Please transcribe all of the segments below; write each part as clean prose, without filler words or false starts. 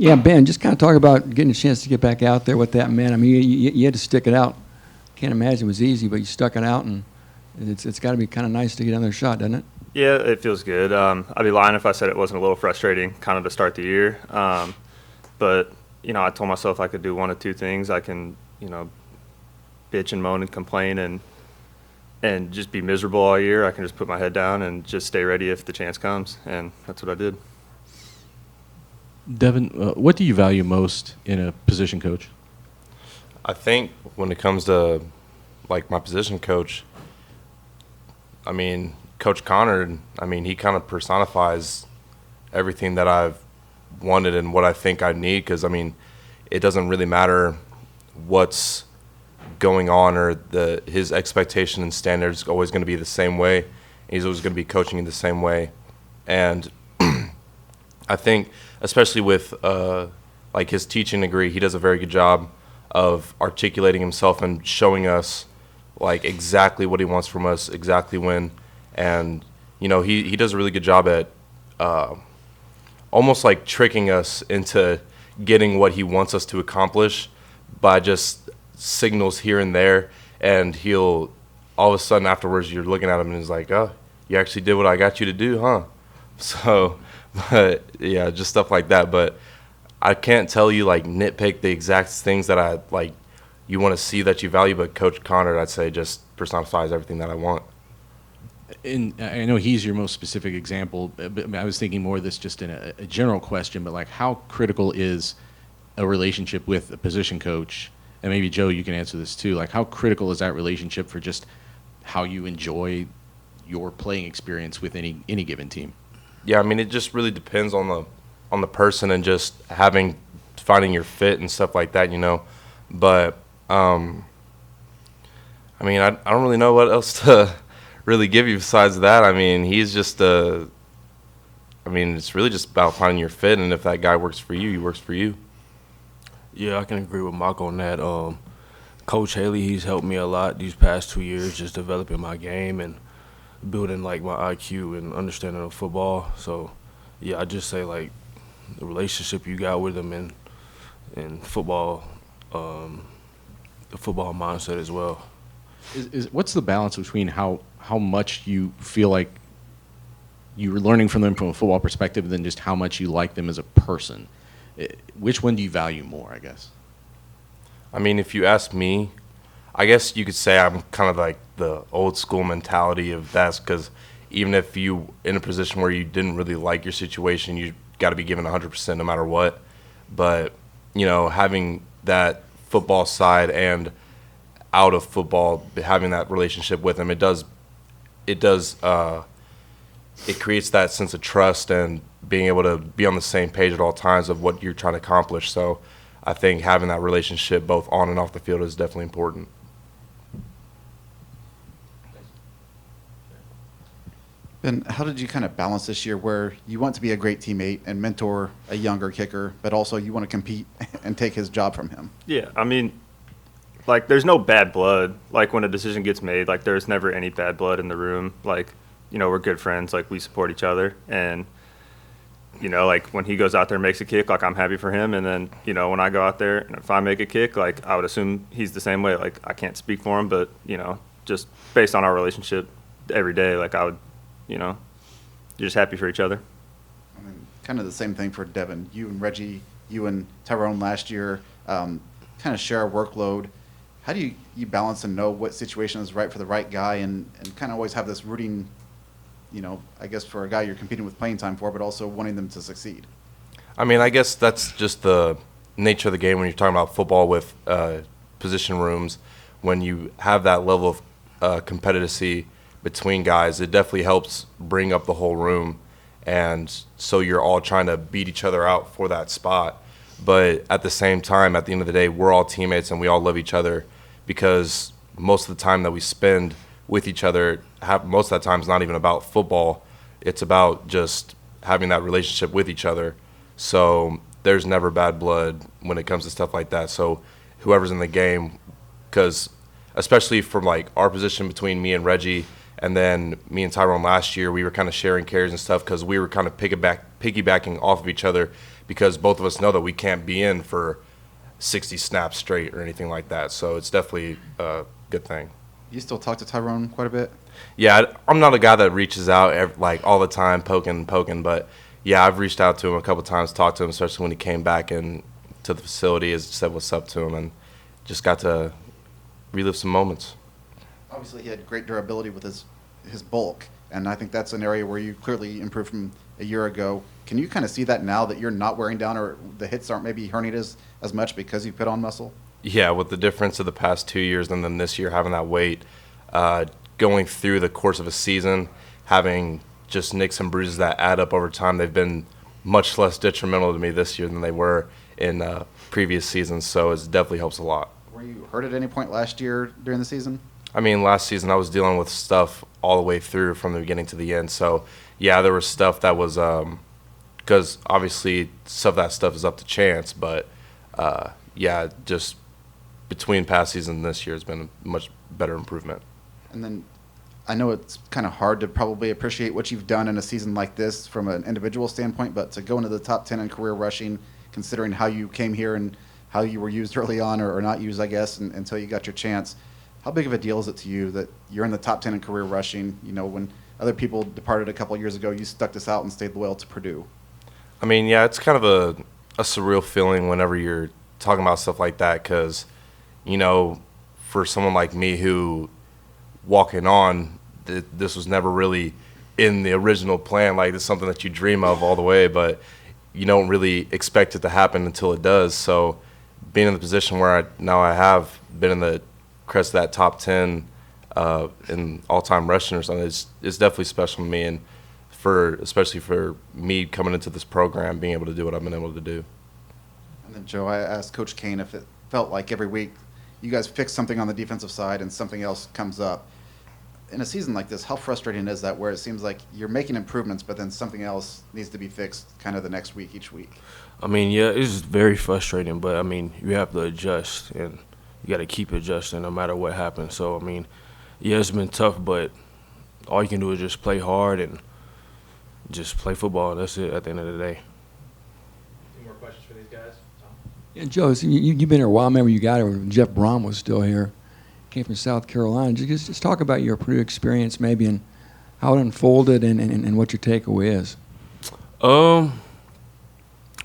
Yeah, Ben, just kind of talk about getting a chance to get back out there, what that meant. I mean, you had to stick it out. Can't imagine it was easy, but you stuck it out, and it's got to be kind of nice to get another shot, doesn't it? Yeah, it feels good. I'd be lying if I said it wasn't a little frustrating kind of to start the year. But, I told myself I could do one of two things. I can, bitch and moan and complain and just be miserable all year. I can just put my head down and just stay ready if the chance comes, and that's what I did. Devin, what do you value most in a position coach? I think when it comes to, like, my position coach, I mean, Coach Connor, he kind of personifies everything that I've wanted and what I think I need because, it doesn't really matter what's going on or his expectation and standards are always going to be the same way. He's always going to be coaching in the same way. And I think, especially with like his teaching degree, he does a very good job of articulating himself and showing us like exactly what he wants from us, exactly when. And, he does a really good job at almost like tricking us into getting what he wants us to accomplish by just signals here and there. And he'll, all of a sudden afterwards, you're looking at him and he's like, oh, you actually did what I got you to do, huh? So, but yeah, just stuff like that. But I can't tell you, like, nitpick the exact things that I, like, you want to see that you value. But Coach Connor, I'd say, just personifies everything that I want. And I know he's your most specific example, but I was thinking more of this just in a general question, but like how critical is a relationship with a position coach? And maybe, Joe, you can answer this too. Like how critical is that relationship for just how you enjoy your playing experience with any given team? Yeah, it just really depends on the person and just finding your fit and stuff like that, But, I don't really know what else to really give you besides that. He's just it's really just about finding your fit, and if that guy works for you, he works for you. Yeah, I can agree with Mock on that. Coach Haley, he's helped me a lot these past 2 years, just developing my game and building like my IQ and understanding of football. So, yeah, I just say like the relationship you got with him and football, the football mindset as well. What's the balance between how much you feel like you're learning from them from a football perspective than just how much you like them as a person? Which one do you value more, I guess? If you ask me, I guess you could say I'm kind of like the old school mentality of that, because even if you in a position where you didn't really like your situation, you got to be given 100% no matter what. But, having that football side and out of football, having that relationship with him, it creates that sense of trust and being able to be on the same page at all times of what you're trying to accomplish. So I think having that relationship both on and off the field is definitely important. Ben, how did you kind of balance this year where you want to be a great teammate and mentor a younger kicker, but also you want to compete and take his job from him? Yeah, like, there's no bad blood. Like, when a decision gets made, like, there's never any bad blood in the room. Like, we're good friends. Like, we support each other. And, like, when he goes out there and makes a kick, like, I'm happy for him. And then, when I go out there and if I make a kick, like, I would assume he's the same way. Like, I can't speak for him, but, just based on our relationship every day, like, I would, you're just happy for each other. Kind of the same thing for Devin. You and Reggie, you and Tyrone last year kind of share a workload. How do you balance and know what situation is right for the right guy and kind of always have this rooting, I guess for a guy you're competing with playing time for, but also wanting them to succeed? I guess that's just the nature of the game when you're talking about football with position rooms. When you have that level of competitive between guys, it definitely helps bring up the whole room. And so you're all trying to beat each other out for that spot. But at the same time, at the end of the day, we're all teammates and we all love each other, because most of the time that we spend with each other, most of that time is not even about football. It's about just having that relationship with each other. So there's never bad blood when it comes to stuff like that. So whoever's in the game, because especially from like our position between me and Reggie and then me and Tyrone last year, we were kind of sharing carries and stuff because we were kind of piggybacking off of each other, because both of us know that we can't be in for 60 snaps straight or anything like that. So it's definitely a good thing. You still talk to Tyrone quite a bit? Yeah, I'm not a guy that reaches out like all the time, poking, but yeah, I've reached out to him a couple times, talked to him, especially when he came back in to the facility, as said what's up to him, and just got to relive some moments. Obviously, he had great durability with his bulk, and I think that's an area where you clearly improved from a year ago. Can you kind of see that now that you're not wearing down, or the hits aren't maybe hurting as much because you put on muscle? Yeah, with the difference of the past 2 years and then this year having that weight, going through the course of a season, having just nicks and bruises that add up over time, they've been much less detrimental to me this year than they were in previous seasons, so it definitely helps a lot. Were you hurt at any point last year during the season? I mean, last season I was dealing with stuff all the way through from the beginning to the end, so yeah, there was stuff that was because obviously some of that stuff is up to chance, but yeah, just between past season and this year has been a much better improvement. And then I know it's kind of hard to probably appreciate what you've done in a season like this from an individual standpoint, but to go into the top 10 in career rushing, considering how you came here and how you were used early on or not used, I guess, until you got your chance, how big of a deal is it to you that you're in the top 10 in career rushing? You know, when other people departed a couple of years ago, you stuck this out and stayed loyal to Purdue. I mean, yeah, it's kind of a surreal feeling whenever you're talking about stuff like that because, you know, for someone like me who walking on, this was never really in the original plan. Like, it's something that you dream of all the way, but you don't really expect it to happen until it does. So being in the position where I have been in the crest of that top 10 in all-time rushing or something, it's definitely special to me, and especially for me coming into this program, being able to do what I've been able to do. And then, Joe, I asked Coach Kane if it felt like every week you guys fix something on the defensive side and something else comes up. In a season like this, how frustrating is that where it seems like you're making improvements, but then something else needs to be fixed kind of the next week, each week? I mean, yeah, it's very frustrating, but, I mean, you have to adjust, and you got to keep adjusting no matter what happens. So, I mean, yeah, it's been tough, but all you can do is just play hard and just play football. That's it at the end of the day. Any more questions for these guys? Tom? Yeah, Joe, so you've been here a while. I remember you got here when Jeff Brom was still here. Came from South Carolina. Just talk about your Purdue experience maybe and how it unfolded and what your takeaway is.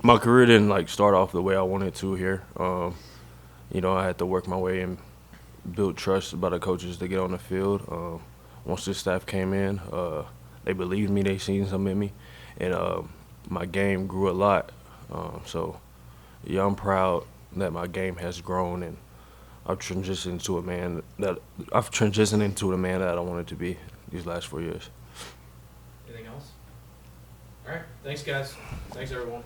My career didn't start off the way I wanted to here. You know, I had to work my way and build trust by the coaches to get on the field. Once the staff came in, they believed me. They seen something in me, and my game grew a lot. So, yeah, I'm proud that my game has grown, and I've transitioned into the man that I wanted to be these last 4 years. Anything else? All right. Thanks, guys. Thanks, everyone.